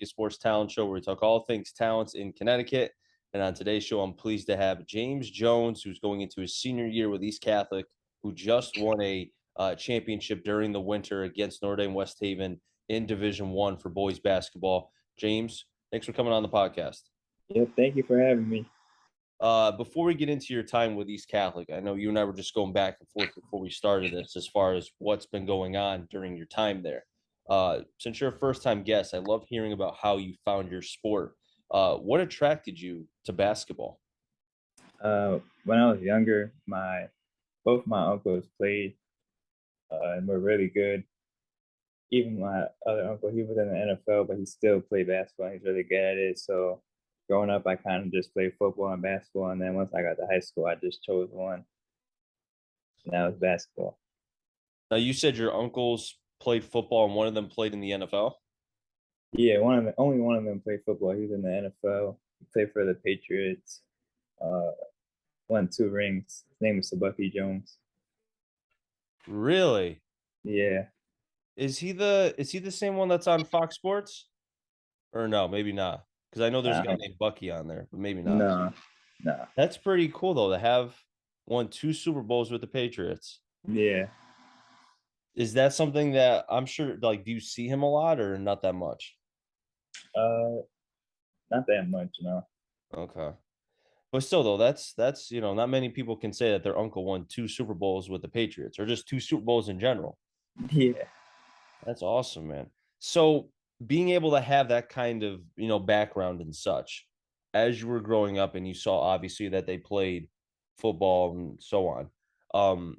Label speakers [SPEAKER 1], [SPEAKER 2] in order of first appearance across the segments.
[SPEAKER 1] Connecticut Sports Talent Show, where we talk all things talents in Connecticut. And on today's show, I'm pleased to have James Jones, who's going into his senior year with East Catholic, who just won a championship during the winter against Notre Dame West Haven in Division One for boys basketball. James, thanks for coming on the podcast.
[SPEAKER 2] Yeah, thank you for having me.
[SPEAKER 1] Before we get into your time with East Catholic, I know you and I were just going back and forth before we started this as far as what's been going on during your time there. Since you're a first-time guest, I love hearing about how you found your sport. What attracted you to basketball?
[SPEAKER 2] When I was younger, both my uncles played and were really good. Even my other uncle, he was in the NFL, but he still played basketball. He's really good at it. So growing up, I kind of just played football and basketball. And then once I got to high school, I just chose one. And that was basketball.
[SPEAKER 1] Now, you said your uncles played football and one of them played in the NFL?
[SPEAKER 2] Yeah, only one of them played football. He was in the NFL. He played for the Patriots. Uh, won 2 rings. His name was Bucky Jones.
[SPEAKER 1] Really?
[SPEAKER 2] Yeah.
[SPEAKER 1] Is he the same one that's on Fox Sports? Or no, maybe not. Because I know there's a guy named Bucky on there, but maybe not.
[SPEAKER 2] No.
[SPEAKER 1] That's pretty cool though to have won 2 Super Bowls with the Patriots.
[SPEAKER 2] Yeah.
[SPEAKER 1] Is that something that I'm sure, like, do you see him a lot or not that much?
[SPEAKER 2] Uh, Not that much, no.
[SPEAKER 1] Okay. But still though, that's not many people can say that their uncle won 2 Super Bowls with the Patriots or just 2 Super Bowls in general.
[SPEAKER 2] Yeah.
[SPEAKER 1] That's awesome, man. So being able to have that kind of, background and such, as you were growing up and you saw obviously that they played football and so on, um,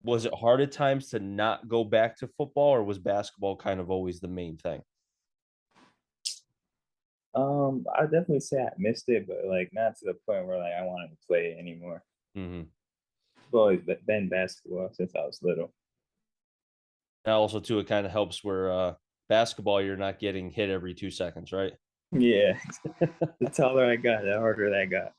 [SPEAKER 1] was it hard at times to not go back to football, or was basketball kind of always the main thing?
[SPEAKER 2] I definitely say I missed it, but like not to the point where like I wanted to play it anymore.
[SPEAKER 1] Mm-hmm.
[SPEAKER 2] I've always been basketball since I was little.
[SPEAKER 1] And also, too, it kind of helps where basketball, you're not getting hit every 2 seconds, right?
[SPEAKER 2] Yeah. The taller I got, the harder that got.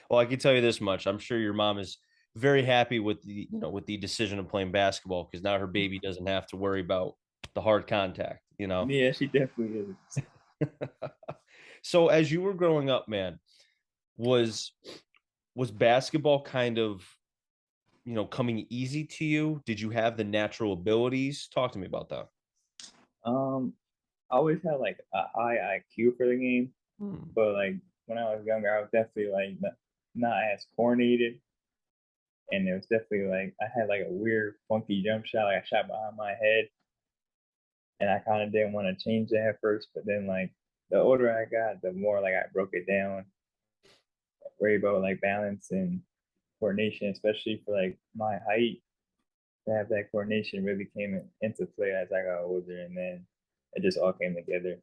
[SPEAKER 1] Well, I can tell you this much. I'm sure your mom is very happy with the decision of playing basketball because now her baby doesn't have to worry about the hard contact.
[SPEAKER 2] Yeah, she definitely is.
[SPEAKER 1] So as you were growing up, man, was basketball kind of, coming easy to you? Did you have the natural abilities? Talk to me about that.
[SPEAKER 2] Um, I always had like a high IQ for the game,
[SPEAKER 1] Hmm.
[SPEAKER 2] but like when I was younger, I was definitely like not as coordinated, and it was definitely like I had like a weird, funky jump shot. Like I shot behind my head, and I kind of didn't want to change that at first, but then like the older I got, the more like I broke it down, worry about like balance and coordination, especially for like my height. To have that coordination really came into play as I got older, and then it just all came together.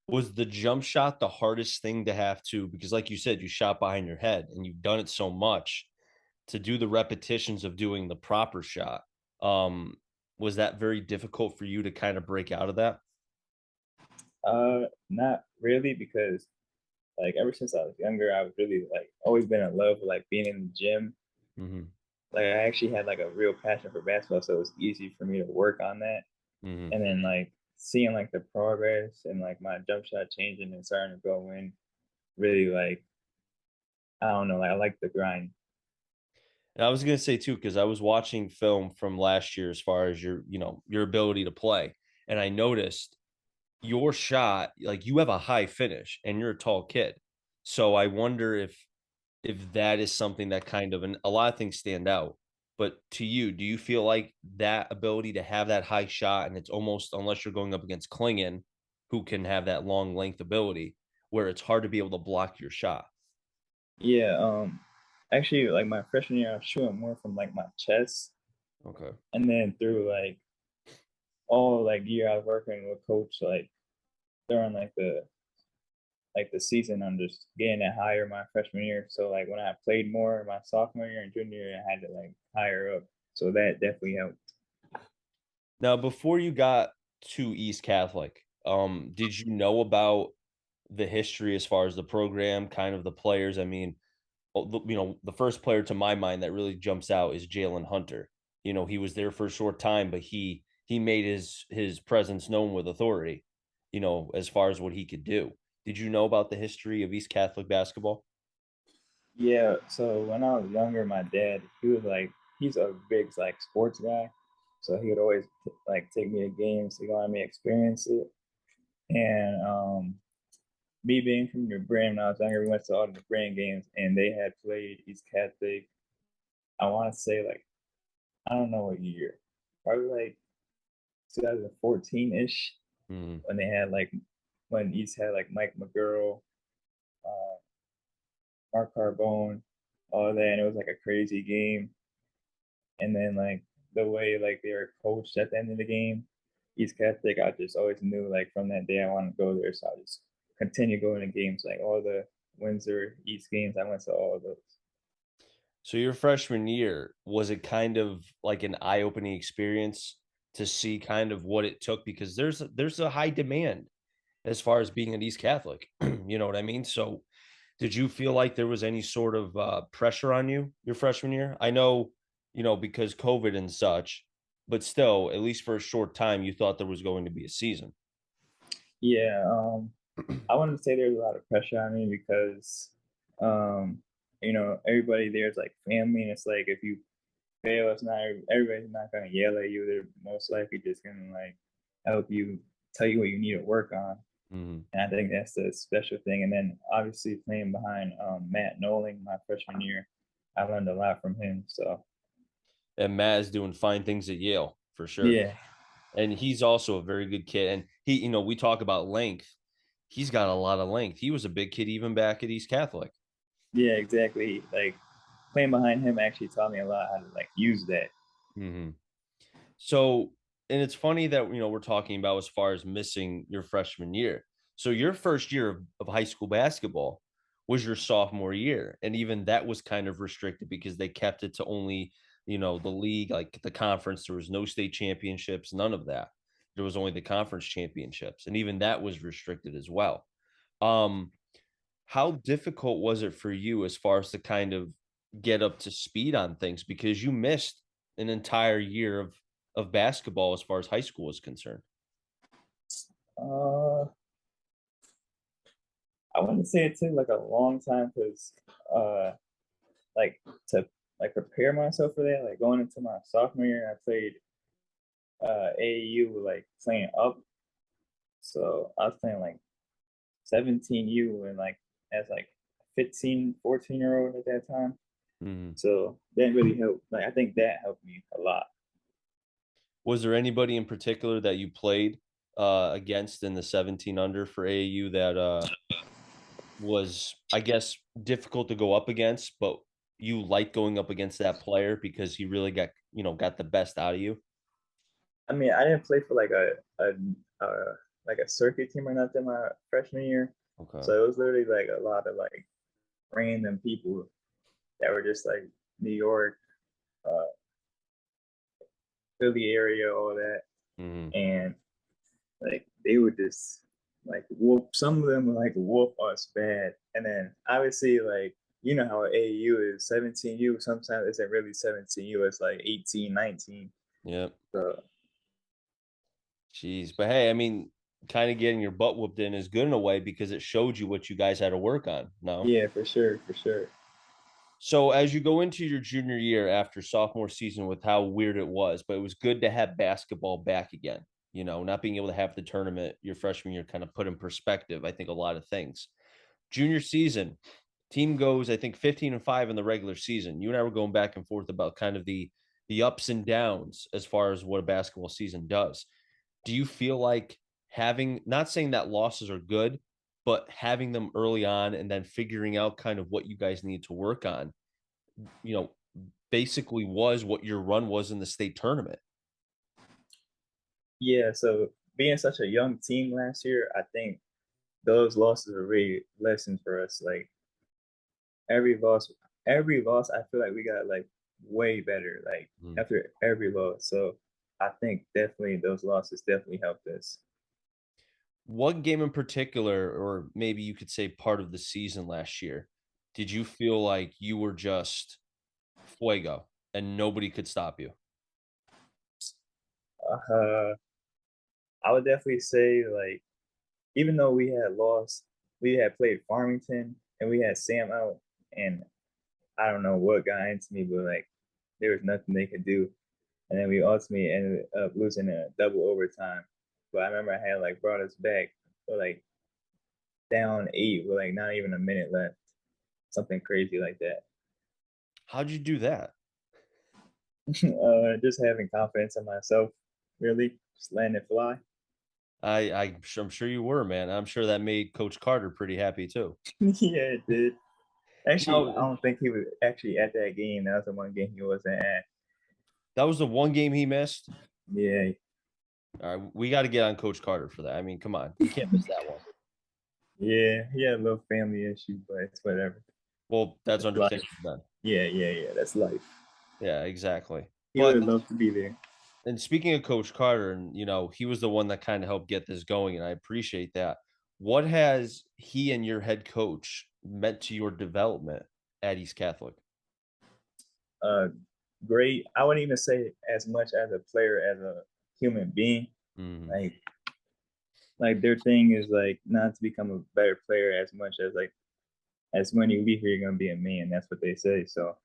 [SPEAKER 1] Was the jump shot the hardest thing to have to, because like you said, you shot behind your head and you've done it so much, to do the repetitions of doing the proper shot? Was that very difficult for you to kind of break out of that?
[SPEAKER 2] Not really, because like ever since I was younger, I was really like always been in love with like being in the gym.
[SPEAKER 1] Mm-hmm.
[SPEAKER 2] Like I actually had like a real passion for basketball, so it was easy for me to work on that.
[SPEAKER 1] Mm-hmm.
[SPEAKER 2] And then like seeing like the progress and like my jump shot changing and starting to go in, really like I don't know, like I like the grind.
[SPEAKER 1] And I was going to say too, because I was watching film from last year as far as your ability to play, and I noticed your shot, like, you have a high finish and you're a tall kid. So I wonder if that is something that kind of, and a lot of things stand out. But to you, do you feel like that ability to have that high shot, and it's almost, unless you're going up against Klingon, who can have that long length ability, where it's hard to be able to block your shot?
[SPEAKER 2] Yeah, actually like my freshman year I was shooting more from like my chest,
[SPEAKER 1] Okay.
[SPEAKER 2] and then through like all like year I was working with coach like during like the season, I'm just getting it higher my freshman year. So like when I played more my sophomore year and junior year, I had to like higher up. So that definitely helped.
[SPEAKER 1] Now, before you got to East Catholic, did you know about the history as far as the program, kind of the players? I mean, the first player to my mind that really jumps out is Jalen Hunter. He was there for a short time, but he made his presence known with authority. as far as what he could do. Did you know about the history of East Catholic basketball?
[SPEAKER 2] Yeah, so when I was younger, my dad, he was like, he's a big like sports guy, so he would always like take me to games to go let me experience it. And me being from New Britain, when I was younger, we went to all the New Britain games, and they had played East Catholic. I want to say like I don't know what year, probably like 2014 ish,
[SPEAKER 1] Mhm.
[SPEAKER 2] when they had like when East had like Mike McGurl, uh, Mark Carbone, all that, and it was like a crazy game. And then like the way like they were coached at the end of the game, East Catholic, I just always knew like from that day I wanted to go there. So I just continue going to games, like all the Windsor East games. I went to all of those.
[SPEAKER 1] So your freshman year, was it kind of like an eye-opening experience to see kind of what it took? Because there's a high demand as far as being an East Catholic, you know what I mean? So did you feel like there was any sort of pressure on you your freshman year? I know, because COVID and such, but still, at least for a short time, you thought there was going to be a season.
[SPEAKER 2] Yeah, I wouldn't say there's a lot of pressure on me because, um, everybody there's like family, and it's like if you fail, it's not everybody's not gonna yell at you. They're most likely just gonna like help you, tell you what you need to work on.
[SPEAKER 1] Mhm.
[SPEAKER 2] And I think that's the special thing. And then obviously playing behind Matt Nolan my freshman year, I learned a lot from him. So
[SPEAKER 1] And Matt is doing fine things at Yale for sure.
[SPEAKER 2] yeah,
[SPEAKER 1] And he's also a very good kid. And we talk about length. He's got a lot of length. He was a big kid even back at East Catholic.
[SPEAKER 2] yeah, exactly. Like playing behind him actually taught me a lot how to like use that.
[SPEAKER 1] Mhm. So, and it's funny that we're talking about as far as missing your freshman year. So your first year of high school basketball was your sophomore year, and even that was kind of restricted because they kept it to only the league, like the conference. There was no state championships, none of that. There was only the conference championships, and even that was restricted as well. Um, how difficult was it for you as far as to kind of get up to speed on things because you missed an entire year of basketball as far as high school is concerned?
[SPEAKER 2] Uh, I wouldn't say it took like a long time because uh, like to like prepare myself for that. Like going into my sophomore year, I played AAU like playing up, so I was playing like 17U and like as like 15, 14-year old at that time.
[SPEAKER 1] Mhm.
[SPEAKER 2] So that really helped. Like I think that helped me a lot.
[SPEAKER 1] Was there anybody in particular that you played against in the 17 under for AAU that was, I guess, difficult to go up against, but you like going up against that player because he really got the best out of you?
[SPEAKER 2] I mean, I didn't play for like like a circuit team or nothing my freshman year,
[SPEAKER 1] Okay.
[SPEAKER 2] so it was literally like a lot of like random people that were just like New York, uh, Philly area, all that,
[SPEAKER 1] Mhm.
[SPEAKER 2] and like they would just like whoop. Some of them would like whoop us bad, and then obviously like how AAU is 17U. Sometimes it's not really 17U. It's like 18, 19.
[SPEAKER 1] Yep.
[SPEAKER 2] So
[SPEAKER 1] Jeez, but hey, I mean, kind of getting your butt whooped in is good in a way because it showed you what you guys had to work on. No.
[SPEAKER 2] yeah, for sure, for sure.
[SPEAKER 1] So as you go into your junior year after sophomore season with how weird it was, but it was good to have basketball back again. Not being able to have the tournament your freshman year kind of put in perspective, I think, a lot of things. Junior season, team goes, I think, 15-5 in the regular season. You and I were going back and forth about kind of the ups and downs as far as what a basketball season does. Do you feel like having, not saying that losses are good, but having them early on and then figuring out kind of what you guys need to work on, you know, basically was what your run was in the state tournament?
[SPEAKER 2] Yeah, so being such a young team last year, I think those losses were really lessons for us. Like every loss, every loss, I feel like we got like way better. Like
[SPEAKER 1] Mm.
[SPEAKER 2] after every loss, so I think definitely those losses definitely helped us.
[SPEAKER 1] What game in particular, or maybe you could say part of the season last year, did you feel like you were just fuego and nobody could stop you?
[SPEAKER 2] Uh, I would definitely say like even though we had lost, we had played Farmington and we had Sam out, and I don't know what got into me, but like there was nothing they could do, and then we ultimately ended up losing a double overtime. But I remember I had like brought us back, but like down eight with like not even a minute left, something crazy like that.
[SPEAKER 1] How'd you do that?
[SPEAKER 2] Just having confidence in myself, really, just letting it fly.
[SPEAKER 1] I'm sure you were, man. I'm sure that made Coach Carter pretty happy too.
[SPEAKER 2] Yeah, it did. Actually,
[SPEAKER 1] Now,
[SPEAKER 2] I don't think he was actually at that game. That was the one game he wasn't at.
[SPEAKER 1] that was the one game he missed.
[SPEAKER 2] Yeah,
[SPEAKER 1] All right, we got to get on Coach Carter for that. I mean, come on, you can't miss that one.
[SPEAKER 2] yeah, he had a little family issue, but it's whatever.
[SPEAKER 1] Well, that's
[SPEAKER 2] It's life.
[SPEAKER 1] understandable then.
[SPEAKER 2] Yeah, yeah, yeah. That's life.
[SPEAKER 1] Yeah, exactly.
[SPEAKER 2] He would
[SPEAKER 1] But
[SPEAKER 2] have loved to be there.
[SPEAKER 1] and speaking of Coach Carter, and he was the one that kind of helped get this going, and I appreciate that. What has he and your head coach meant to your development at East Catholic?
[SPEAKER 2] Uh, Great. I wouldn't even say as much as a player as a human being.
[SPEAKER 1] Mhm.
[SPEAKER 2] Like, like their thing is like not to become a better player as much as like as when you leave here you're gonna be a man. That's what they say. So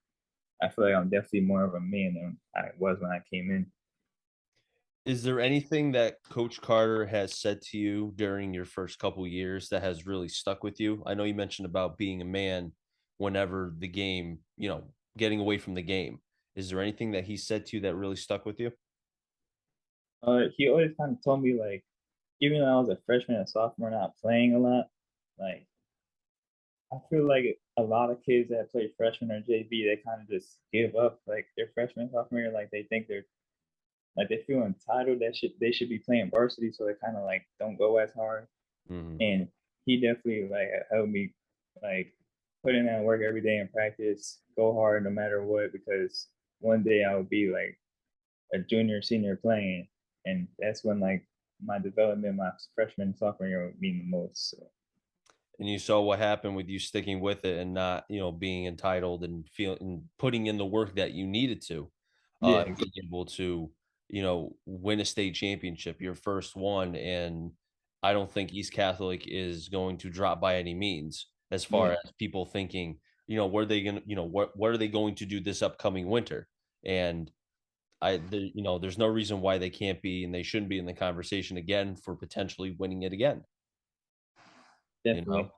[SPEAKER 2] I feel like I'm definitely more of a man than I was when I came in.
[SPEAKER 1] Is there anything that Coach Carter has said to you during your first couple years that has really stuck with you? I know you mentioned about being a man whenever the game, getting away from the game. Is there anything that he said to you that really stuck with you?
[SPEAKER 2] He always kind of told me like, even though I was a freshman and sophomore, not playing a lot, like I feel like a lot of kids that play freshman or JV, they kind of just give up like their freshman sophomore year, like they think they're like they feel entitled that they should be playing varsity, so they kind of like don't go as hard.
[SPEAKER 1] Mhm.
[SPEAKER 2] And he definitely like helped me like put in that work every day in practice, go hard no matter what, because one day I would be like a junior, senior playing, and that's when like my development, my freshman, sophomore year would mean the most. So
[SPEAKER 1] And you saw what happened with you sticking with it and not, being entitled and feeling putting in the work that you needed to,
[SPEAKER 2] yeah,
[SPEAKER 1] being able to, win a state championship, your first one. And I don't think East Catholic is going to drop by any means as far
[SPEAKER 2] yeah,
[SPEAKER 1] as people thinking, what are they gonna, what are they going to do this upcoming winter? And there's no reason why they can't be and they shouldn't be in the conversation again for potentially winning it again, you know?
[SPEAKER 2] definitely.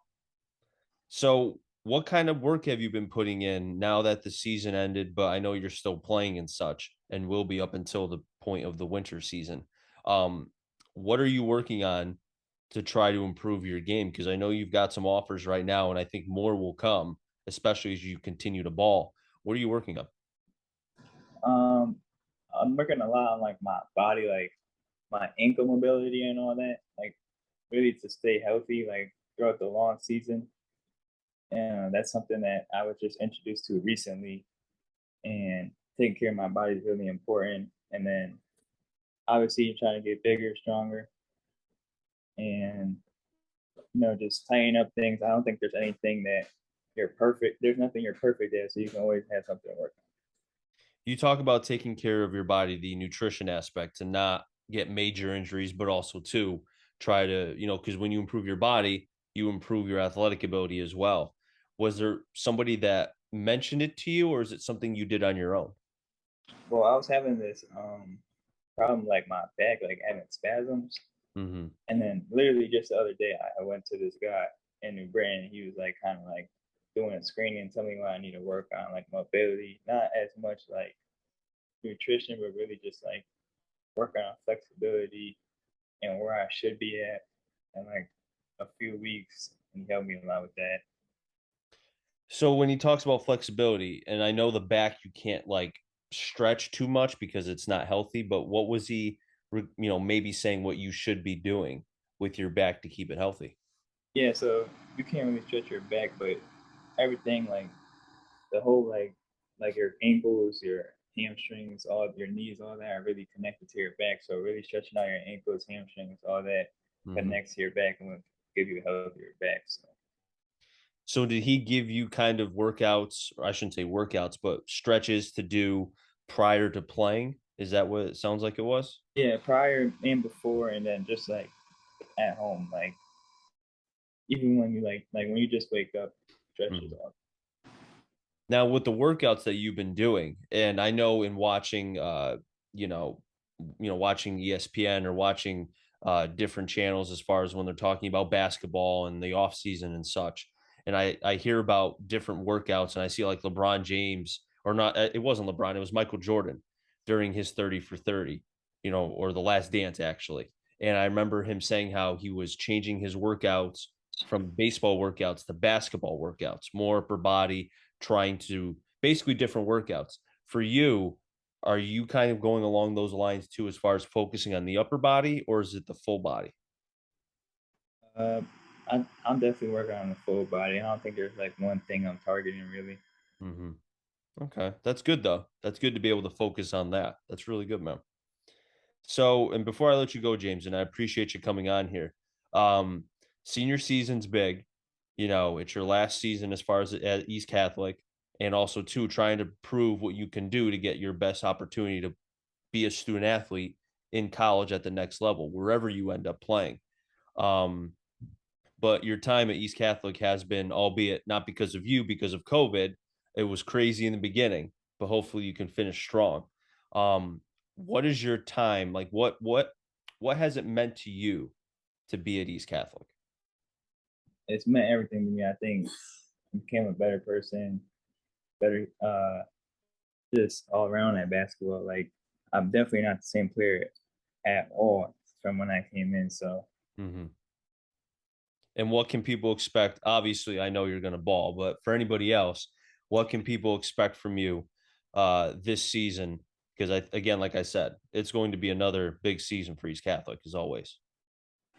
[SPEAKER 1] So, what kind of work have you been putting in now that the season ended, but I know you're still playing and such and will be up until the point of the winter season. Um, what are you working on to try to improve your game? Because I know you've got some offers right now, and I think more will come, especially as you continue to ball. What are you working on?
[SPEAKER 2] Um, I'm working a lot on like my body, like my ankle mobility and all that, like really to stay healthy, like throughout the long season. And that's something that I was just introduced to recently. And taking care of my body is really important. And then obviously trying to get bigger, stronger, and just tying up things. I don't think there's anything that you're perfect. There's nothing you're perfect at, so you can always have something to work on.
[SPEAKER 1] You talk about taking care of your body, the nutrition aspect, to not get major injuries, but also to try to, because when you improve your body, you improve your athletic ability as well. Was there somebody that mentioned it to you, or is it something you did on your own?
[SPEAKER 2] Well, I was having this problem like my back, like having spasms.
[SPEAKER 1] Hmm.
[SPEAKER 2] And then literally just the other day, I went to this guy in New Britain. He was like kind of like doing a screening, telling me what I need to work on, like mobility, not as much like nutrition, but really just like working on flexibility and where I should be at in like a few weeks. And he helped me a lot with that.
[SPEAKER 1] So when he talks about flexibility, and I know the back you can't like stretch too much because it's not healthy, but what was he, maybe saying what you should be doing with your back to keep it healthy?
[SPEAKER 2] Yeah, so you can't really stretch your back, but everything like the whole like your ankles, your hamstrings, all of your knees, all that are really connected to your back. So really stretching out your ankles, hamstrings, all that
[SPEAKER 1] Mhm.
[SPEAKER 2] connects to your back and will give you a healthier back. So
[SPEAKER 1] So did he give you kind of workouts, or I shouldn't say workouts, but stretches to do prior to playing? Is that what it sounds like it was?
[SPEAKER 2] yeah, prior and before, and then just like at home, like even when you like when you just wake up, stretches
[SPEAKER 1] Mhm.
[SPEAKER 2] off.
[SPEAKER 1] Now, with the workouts that you've been doing, and I know in watching, you know, watching ESPN or watching different channels as far as when they're talking about basketball and the off season and such, and I hear about different workouts, and I see like LeBron James or not, it wasn't LeBron, it was Michael Jordan during his 30 for 30, or the Last Dance actually, and I remember him saying how he was changing his workouts from baseball workouts to basketball workouts, more upper body, trying to basically different workouts. For you, are you kind of going along those lines too, as far as focusing on the upper body, or is it the full body?
[SPEAKER 2] Uh, I'm definitely working on the full body. I don't think there's like one thing I'm targeting really.
[SPEAKER 1] Hmm. Okay, that's good though. That's good to be able to focus on that. That's really good, man. So, and before I let you go, James, and I appreciate you coming on here. Um, Senior season's big. It's your last season as far as at East Catholic, and also too trying to prove what you can do to get your best opportunity to be a student athlete in college at the next level, wherever you end up playing. Um, but your time at East Catholic has been, albeit not because of you, because of COVID, it was crazy in the beginning, but hopefully you can finish strong. Um, what is your time like? What has it meant to you to be at East Catholic?
[SPEAKER 2] It's meant everything to me. I think I became a better person, better just all around at basketball. Like I'm definitely not the same player at all from when I came in. So
[SPEAKER 1] Hmm. And what can people expect? Obviously, I know you're going to ball, but for anybody else, what can people expect from you this season? Because again, like I said, it's going to be another big season for East Catholic, as always.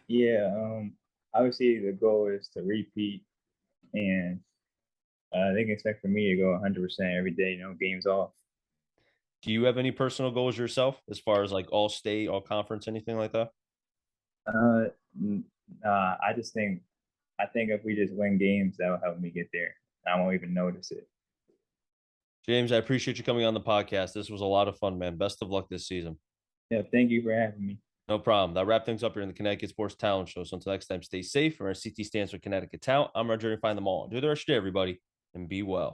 [SPEAKER 2] yeah, obviously the goal is to repeat, and they can expect for me to go 100% every day. Games off.
[SPEAKER 1] Do you have any personal goals yourself, as far as like all state, all conference, anything like that?
[SPEAKER 2] Uh, I think if we just win games, that'll help me get there. I won't even notice it.
[SPEAKER 1] James, I appreciate you coming on the podcast. This was a lot of fun, man. Best of luck this season.
[SPEAKER 2] Yeah, thank you for having me.
[SPEAKER 1] No problem. That wrap things up here in the Connecticut Sports Talent Show. So until next time, stay safe. Remember, CT stands for Connecticut Talent. I'm Roger and find them all. Do the rest of your day, everybody, and be well.